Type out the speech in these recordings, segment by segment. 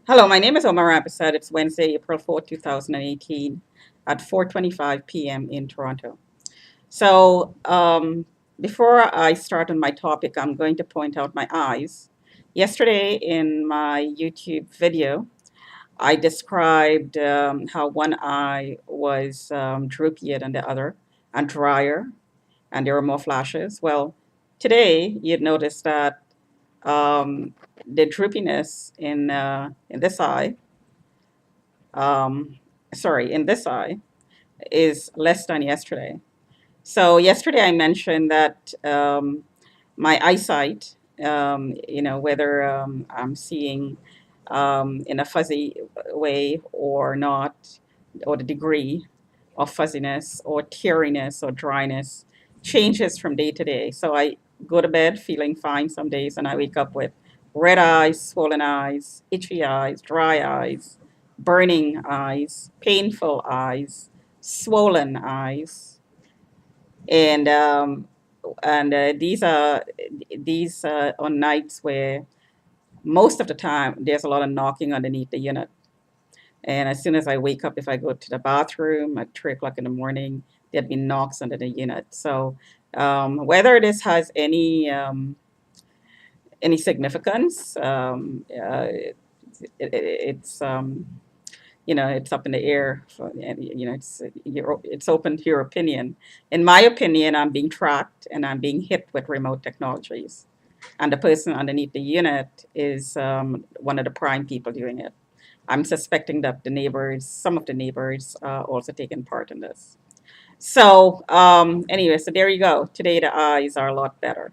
Hello, my name is Omar Abasad. It's Wednesday, April 4th, 2018 at 4:25 p.m. in Toronto. So, before I start on my topic, I'm going to point out my eyes. Yesterday in my YouTube video, I described how one eye was droopier than the other and drier, and there were more flashes. Well, today you'd notice that um, the droopiness in this eye in this eye is less than yesterday. So yesterday I mentioned that my eyesight, whether I'm seeing in a fuzzy way or not, or the degree of fuzziness or teariness or dryness changes from day to day. So I go to bed feeling fine some days, and I wake up with red eyes, swollen eyes, itchy eyes, dry eyes, burning eyes, painful eyes, swollen eyes, and these are on nights where most of the time there's a lot of knocking underneath the unit. And as soon as I wake up, if I go to the bathroom at 3 o'clock in the morning, there'd be knocks under the unit. So whether this has any significance, it's it's up in the air. It's open to your opinion. In my opinion, I'm being tracked and I'm being hit with remote technologies, and the person underneath the unit is one of the prime people doing it. I'm suspecting that some of the neighbors, also taking part in this. So anyway, so there you go. Today the eyes are a lot better.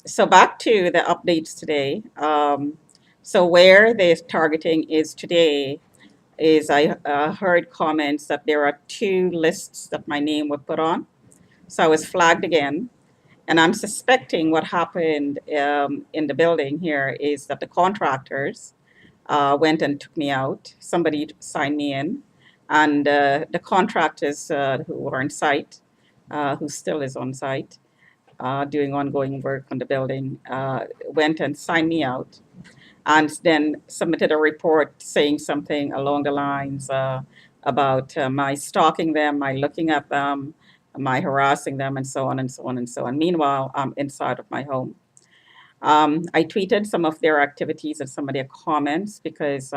So back to the updates today. So where the targeting is today is I heard comments that there are two lists that my name would put on. So I was flagged again. And I'm suspecting what happened in the building here is that the contractors went and took me out. Somebody signed me in. And the contractors who were on site, who still is on site, doing ongoing work on the building, went and signed me out and then submitted a report saying something along the lines about my stalking them, my looking at them, my harassing them, and so on and so on and so on. Meanwhile, I'm inside of my home. I tweeted some of their activities and some of their comments because,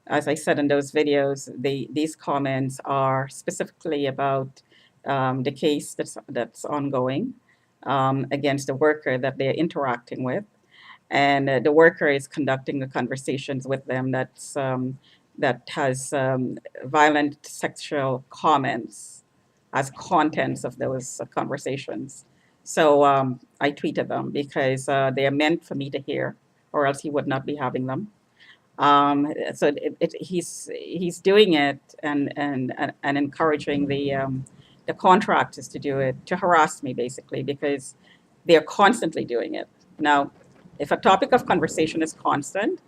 as I said in those videos, these comments are specifically about the case that's ongoing against the worker that they're interacting with, and the worker is conducting the conversations with them that has violent sexual comments as contents of those conversations. So I tweeted them because they are meant for me to hear, or else he would not be having them. He's doing it and encouraging the contractors to do it, to harass me basically, because they're constantly doing it. Now, if a topic of conversation is constant,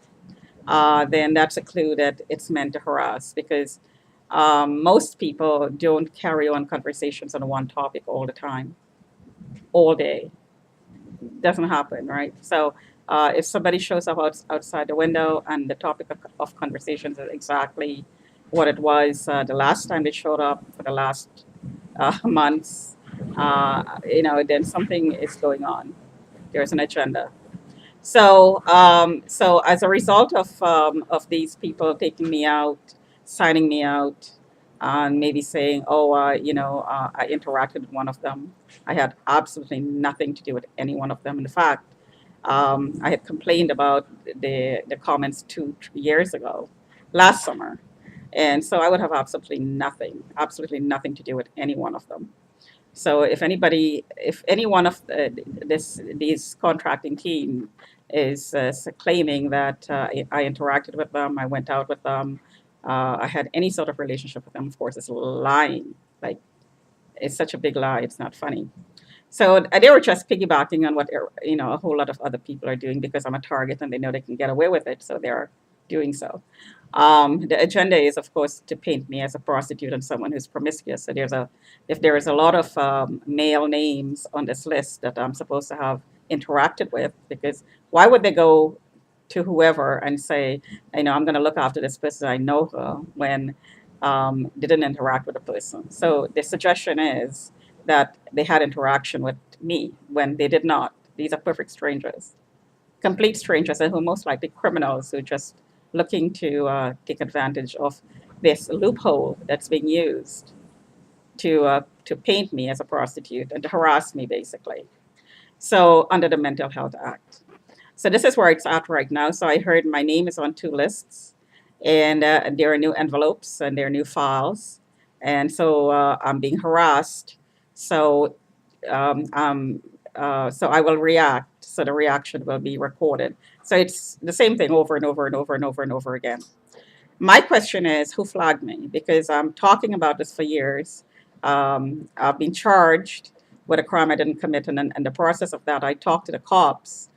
then that's a clue that it's meant to harass, because most people don't carry on conversations on one topic all the time, all day. Doesn't happen, right? So if somebody shows up outside the window and the topic of conversations is exactly what it was the last time they showed up for the last months, then something is going on. There's an agenda. So as a result of these people taking me out, signing me out, and maybe saying, "Oh, I interacted with one of them," I had absolutely nothing to do with any one of them. In fact, I had complained about the comments 2 3 years ago, last summer, and so I would have absolutely nothing to do with any one of them. So if any one of these contracting team is claiming that I interacted with them, I went out with them, I had any sort of relationship with them, of course, it's lying. Like, it's such a big lie. It's not funny. So they were just piggybacking on what a whole lot of other people are doing because I'm a target and they know they can get away with it, so they're doing so. The agenda is, of course, to paint me as a prostitute and someone who's promiscuous. So if there is a lot of male names on this list that I'm supposed to have interacted with, because why would they go to whoever and say, I'm going to look after this person. I know her when didn't interact with the person. So the suggestion is that they had interaction with me when they did not. These are perfect strangers, complete strangers, and who are most likely criminals who are just looking to take advantage of this loophole that's being used to paint me as a prostitute and to harass me, basically. So under the Mental Health Act. So this is where it's at right now. So I heard my name is on two lists, and there are new envelopes and there are new files, and so I'm being harassed. So so I will react. So the reaction will be recorded. So it's the same thing over and over and over and over and over again. My question is, who flagged me? Because I'm talking about this for years. I've been charged with a crime I didn't commit, and in the process of that, I talked to the cops,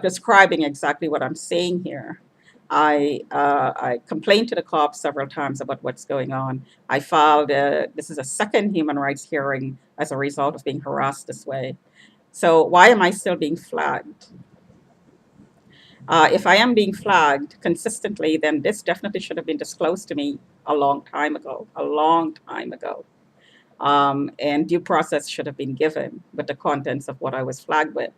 describing exactly what I'm saying here. I complained to the cops several times about what's going on. I filed, this is a second human rights hearing as a result of being harassed this way. So why am I still being flagged? If I am being flagged consistently, then this definitely should have been disclosed to me a long time ago, a long time ago. And due process should have been given with the contents of what I was flagged with.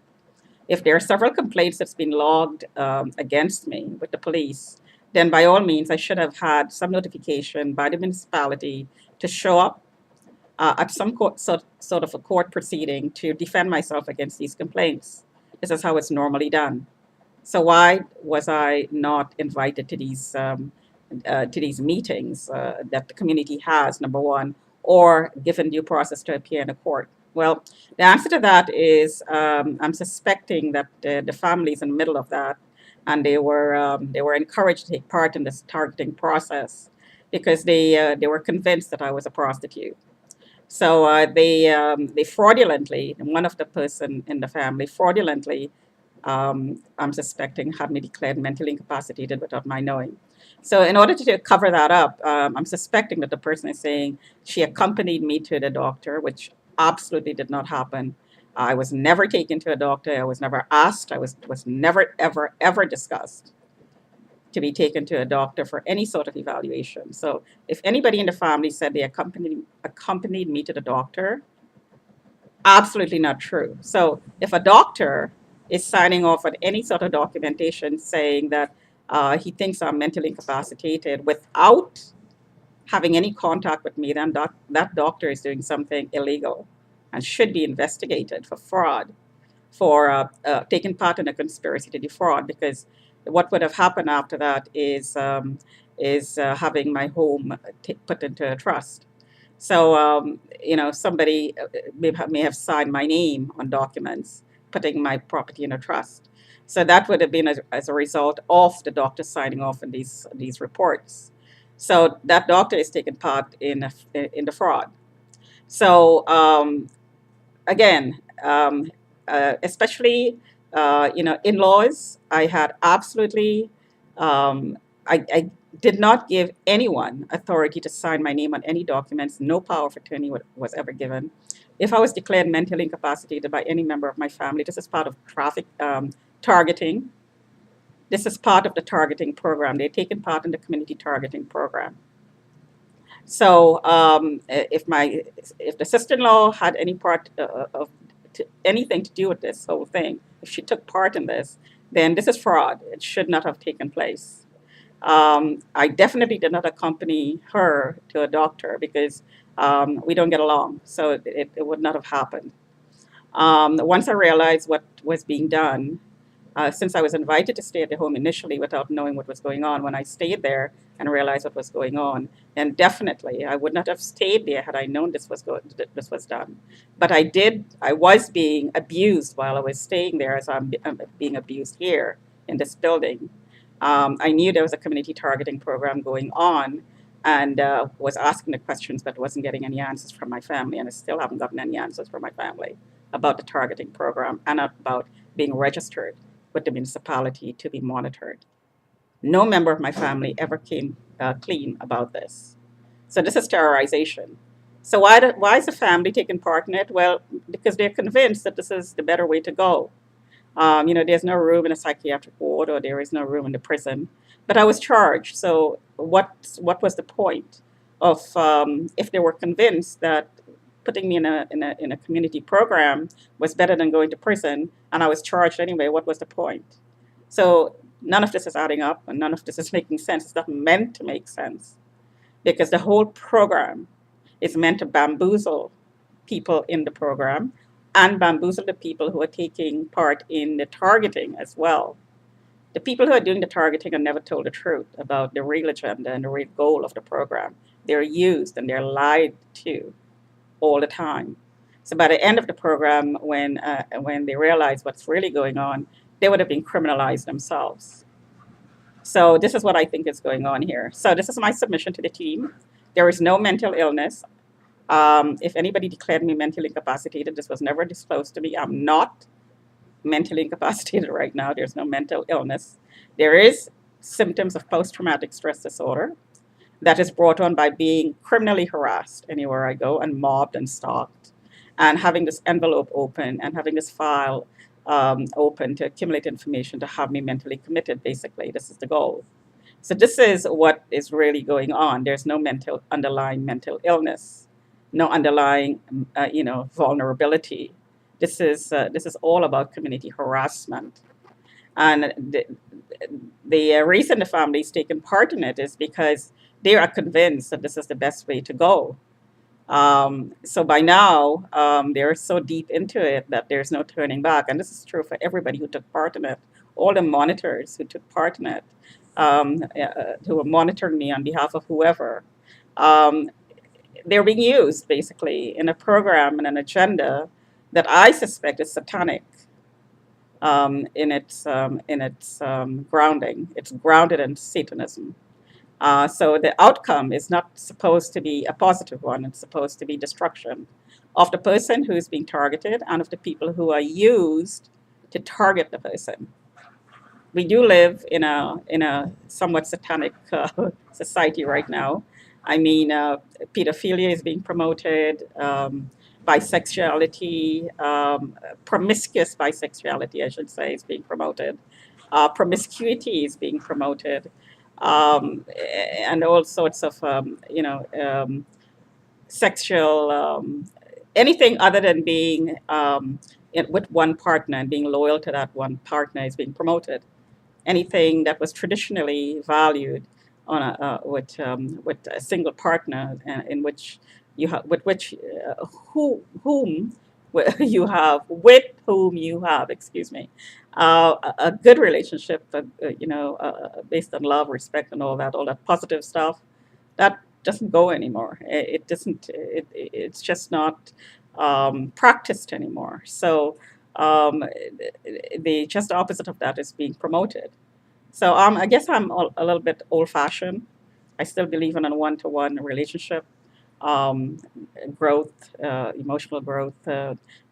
If there are several complaints that's been logged against me with the police, then by all means, I should have had some notification by the municipality to show up at some sort of a court proceeding to defend myself against these complaints. This is how it's normally done. So why was I not invited to these meetings that the community has, number one, or given due process to appear in a court? Well, the answer to that is I'm suspecting that the family is in the middle of that, and they were encouraged to take part in this targeting process because they were convinced that I was a prostitute. So they fraudulently, one of the person in the family fraudulently, I'm suspecting, had me declared mentally incapacitated without my knowing. So in order to cover that up, I'm suspecting that the person is saying she accompanied me to the doctor, which absolutely did not happen. I was never taken to a doctor. I was never asked. I was never, ever, ever discussed to be taken to a doctor for any sort of evaluation. So if anybody in the family said they accompanied me to the doctor, absolutely not true. So if a doctor is signing off on any sort of documentation saying that he thinks I'm mentally incapacitated without having any contact with me, then that doctor is doing something illegal and should be investigated for fraud, for taking part in a conspiracy to defraud. Because what would have happened after that is having my home put into a trust. So, somebody may have signed my name on documents, putting my property in a trust. So that would have been as a result of the doctor signing off on these reports. So that doctor is taking part in the fraud. So again, especially in-laws, I had absolutely, I did not give anyone authority to sign my name on any documents. No power of attorney was ever given. If I was declared mentally incapacitated by any member of my family, this is part of traffic targeting. This is part of the targeting program. They're taking part in the community targeting program. So if the sister-in-law had any part of anything to do with this whole thing, if she took part in this, then this is fraud. It should not have taken place. I definitely did not accompany her to a doctor because we don't get along, so it would not have happened. Once I realized what was being done, since I was invited to stay at the home initially without knowing what was going on, when I stayed there and realized what was going on, then definitely I would not have stayed there had I known this was done. But I did. I was being abused while I was staying there, as I'm being abused here in this building. I knew there was a community targeting program going on, and was asking the questions, but wasn't getting any answers from my family, and I still haven't gotten any answers from my family about the targeting program and about being registered with the municipality to be monitored. No member of my family ever came clean about this. So this is terrorization. So why is the family taking part in it? Well, because they're convinced that this is the better way to go. There's no room in a psychiatric ward, or there is no room in the prison. But I was charged. So what was the point of, if they were convinced that putting me in a community program was better than going to prison, and I was charged anyway? What was the point? So none of this is adding up, and none of this is making sense. It's not meant to make sense, because the whole program is meant to bamboozle people in the program and bamboozle the people who are taking part in the targeting as well. The people who are doing the targeting are never told the truth about the real agenda and the real goal of the program. They're used and they're lied to all the time. So by the end of the program, when they realize what's really going on, they would have been criminalized themselves. So this is what I think is going on here. So this is my submission to the team. There is no mental illness. If anybody declared me mentally incapacitated, this was never disclosed to me. I'm not mentally incapacitated right now. There's no mental illness. There is symptoms of post-traumatic stress disorder that is brought on by being criminally harassed anywhere I go, and mobbed and stalked, and having this envelope open and having this file open to accumulate information to have me mentally committed. Basically, this is the goal. So this is what is really going on. There's no underlying mental illness, no underlying, vulnerability. This is all about community harassment, and the reason the family's taken part in it is because they are convinced that this is the best way to go. So by now, they're so deep into it that there's no turning back. And this is true for everybody who took part in it, all the monitors who took part in it, who were monitoring me on behalf of whoever. Um, they're being used basically in a program and an agenda that I suspect is satanic, in its grounding. It's grounded in Satanism. So the outcome is not supposed to be a positive one. It's supposed to be destruction of the person who is being targeted and of the people who are used to target the person. We do live in a somewhat satanic society right now. I mean, pedophilia is being promoted, bisexuality, promiscuous bisexuality, I should say, is being promoted. Promiscuity is being promoted, um, and all sorts of, sexual, anything other than being, with one partner and being loyal to that one partner is being promoted. Anything that was traditionally valued on with a single partner, in which you have with which whom you have with whom you have, excuse me, a good relationship, based on love, respect, and all that positive stuff, that doesn't go anymore. It doesn't. It's just not practiced anymore. So um, the just opposite of that is being promoted. So I guess I'm a little bit old-fashioned. I still believe in a one-to-one relationship, um, growth, emotional growth,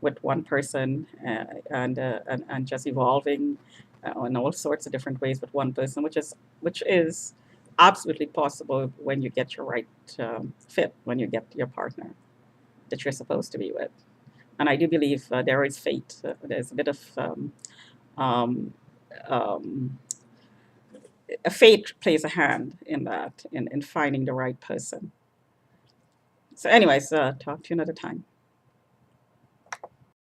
with one person, and just evolving in all sorts of different ways with one person, which is absolutely possible when you get your right fit, when you get your partner that you're supposed to be with. And I do believe there is fate. There's a bit of um, um, fate plays a hand in that, in finding the right person. So, anyways, talk to you another time.